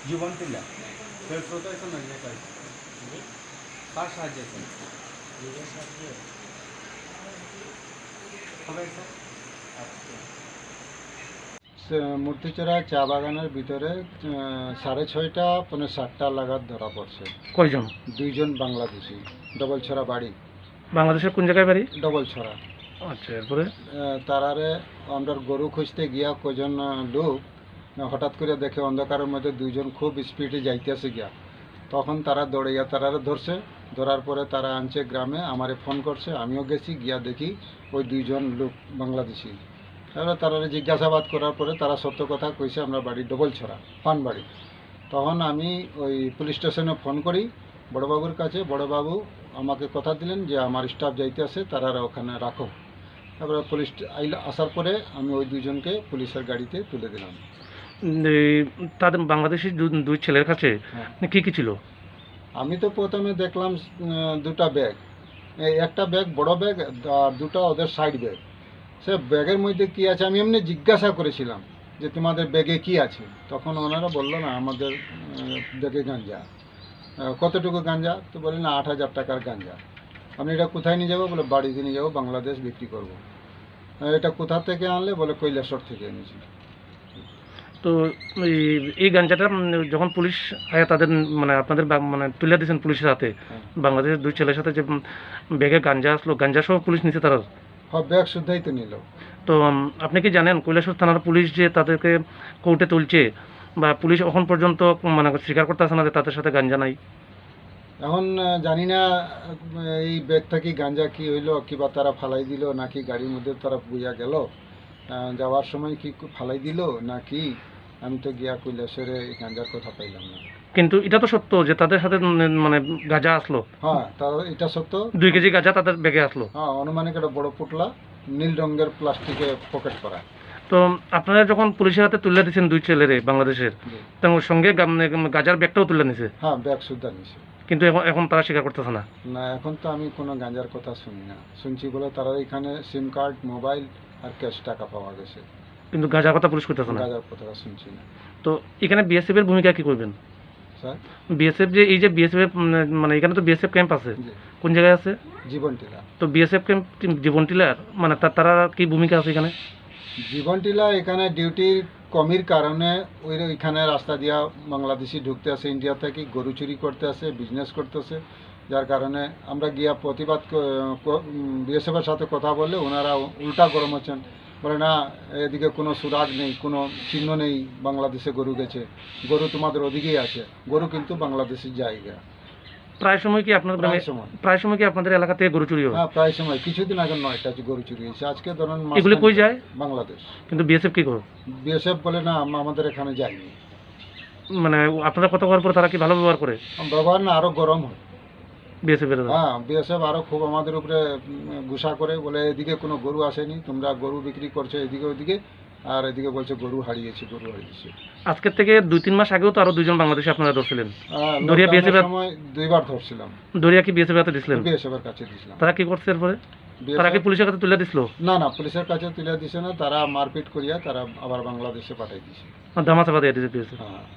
জীবন পিলা কার সাহায্যে মূর্তিচড়া চা বাগানের ভিতরে 6:30 পৌনে 7টা লাগাত ধরা পড়ছে। কয়জন? 2জন বাংলাদেশি, ডবলছড়া বাড়ি। বাংলাদেশের কোন জায়গায় বাড়ি? ডবলছড়া। আচ্ছা, এরপরে তারারে আমরা গরু খুঁজতে গিয়া কজন লোক হঠাৎ করে দেখে অন্ধকারের মধ্যে 2জন খুব স্পিডে যাইতেছে গিয়া, তখন তারা দৌড়াইয়া তারারে ধরছে। ধরার পরে তারা আনছে গ্রামে, আমারে ফোন করছে, আমিও গেছি, গিয়া দেখি ওই 2জন লোক বাংলাদেশি। তারপরে তারা জিজ্ঞাসাবাদ করার পরে তারা সত্য কথা কইছে, আমরা বাড়ি ডবলছড়া পানবাড়ি। তখন আমি ওই পুলিশ স্টেশনে ফোন করি বড়বাবুর কাছে। বড়বাবু আমাকে কথা দিলেন যে আমার স্টাফ যাইতে আছে, তারা ওখানে রাখো। তারপরে পুলিশ আসার পরে আমি ওই 2জনকে পুলিশের গাড়িতে তুলে দিলাম। তাদের বাংলাদেশি দুই ছেলের কাছে কি কি ছিল? আমি তো প্রথমে দেখলাম 2টা ব্যাগ, একটা ব্যাগ বড় ব্যাগ আর 2টা ওদের সাইড ব্যাগ। সে ব্যাগের মধ্যে কি আছে আমি এমনি জিজ্ঞাসা করেছিলাম যে তোমাদের ব্যাগে কি আছে। তখন ওনারা বললো না আমাদের ব্যাগে গাঁজা। কতটুকু গাঁজা? তো বলি না 8,000 টাকার গাঁজা। আমি এটা কোথায় নিয়ে যাবো? বলে বাড়িতে নিয়ে যাবো, বাংলাদেশ বিক্রি করবো। এটা কোথা থেকে আনলে? বলে কৈলাসহর থেকে এনেছি। তো এই গাঞ্জাটা যখন পুলিশ তাদের মানে আপনাদের মানে তুলে দিয়েছেন পুলিশের হাতে, বাংলাদেশের 2 ছেলের সাথে যে ব্যাগে গাঞ্জা আসলো, গাঞ্জা সহ পুলিশ নিছে তারা? হ্যাঁ, ব্যাগ শুদ্ধাই তো নিল। তো আপনি কি জানেন কৈলাসহর থানার পুলিশ যে তাদেরকে কোর্টে তুলছে, বা পুলিশ এখন পর্যন্ত মানে স্বীকার করতেছে না যে তাদের সাথে গাঞ্জা নাই? এখন জানি না এই ব্যাগটা কি গাঞ্জা কি হইলো, কিবা তারা ফালাই দিল নাকি গাড়ির মধ্যে তারা বুঝা গেল, যাওয়ার সময় কি ফালাই দিল নাকি। আমি তো গিয়া কৈলাসের এই গাঞ্জার কথা পাইলাম না। কিন্তু এটা তো সত্য যে তাদের সাথে মানে গাঁজা আসলো। হ্যাঁ, এটা সত্য। 2 কেজি গাঁজা তাদের ব্যাগে আসলো। হ্যাঁ, অনুমানিক একটা বড় পুটলা নীল রঙের প্লাস্টিকে পকেট করা। তো আপনারা যখন পুলিশের হাতে তুলে দিয়েছেন 2 ছেলেরে বাংলাদেশের, তার সঙ্গে গাঁজার ব্যাগটাও তুলে নিছে? হ্যাঁ, ব্যাগ সুদ্ধা নিছে। কিন্তু এখন তারা স্বীকার করতেছে না? না, এখন তো আমি কোনো গাঁজার কথা শুনি না। শুনছি বলে তারা এখানে সিম কার্ড, মোবাইল আর ক্যাশ টাকা পাওয়া গেছে, কিন্তু গাঁজার কথা পুলিশ করতেছে না। গাঁজার কথা শুনছি না। তো এখানে বিএসএফ এর ভূমিকা কি করবেন স্যার? বিএসএফ যে এই যে বিএসএফ মানে এখানে তো বিএসএফ ক্যাম্প আছে, কোন জায়গায় আছে? জীবনটিলা। তো বিএসএফ ক্যাম্প জীবনটিলার মানে তারা কি ভূমিকা আছে এখানে? জীবনটিলা এখানে ডিউটির কমির কারণে ওইখানে রাস্তা দিয়া বাংলাদেশি ঢুকতে আসে, ইন্ডিয়া থেকে গরু চুরি করতে আসে, বিজনেস করতেছে। যার কারণে আমরা গিয়া প্রতিবাদ বিএসএফের সাথে কথা বললে ওনারা উল্টা গরম হচ্ছেন, বলে না এদিকে কোনো সুরাগ নেই, কোনো চিহ্ন নেই বাংলাদেশে গরু গেছে, গরু তোমাদের ওদিকেই আছে। গরু কিন্তু বাংলাদেশের জায়গা। প্রায় সময় কি আপনাদের প্রায় সময় কি আপনাদের এলাকা থেকে গরু চুরি হয়? হ্যাঁ, প্রায় সময়। কিছুদিন আগে 9টা গরু চুরি হয়েছে। আজকে ধরেন এগুলো কই যায়? বাংলাদেশ। কিন্তু বিএসএফ কি করে? বিএসএফ বলে না আমাদের এখানে যায়নি। মানে আপনারা কথা বলার পর তারা কি ভালো ব্যবহার করে? ব্যবহার না, আরো গরম হয় বিএসএফ এর। হ্যাঁ, বিএসএফ আরো খুব আমাদের উপরে গুসা করে, বলে এদিকে কোনো গরু আসেনি, তোমরা গরু বিক্রি করছো এদিকে ওদিকে, আর এদিকে বলছে গরু হারিয়েছে। আজকের থেকে 2-3 মাস আগেও তো আরো 2জন বাংলাদেশি আপনারা ধরছিলেন। দরিয়া বিএসএফ সময় 2বার ধরছিলাম। দরিয়া কি বিএসএফ হাতে দিছিলেন? বিএসএফ এর কাছে দিছিলাম। তারা কি করছে এরপরে? তারা কি পুলিশের কাছে তুলে দিছিল? না না, পুলিশের কাছে তুলে দিছে না, তারা মারপিট করিয়া তারা আবার বাংলাদেশে পাঠাই দিছে। ধামা চাপা দিয়ে দিয়েছে? হ্যাঁ।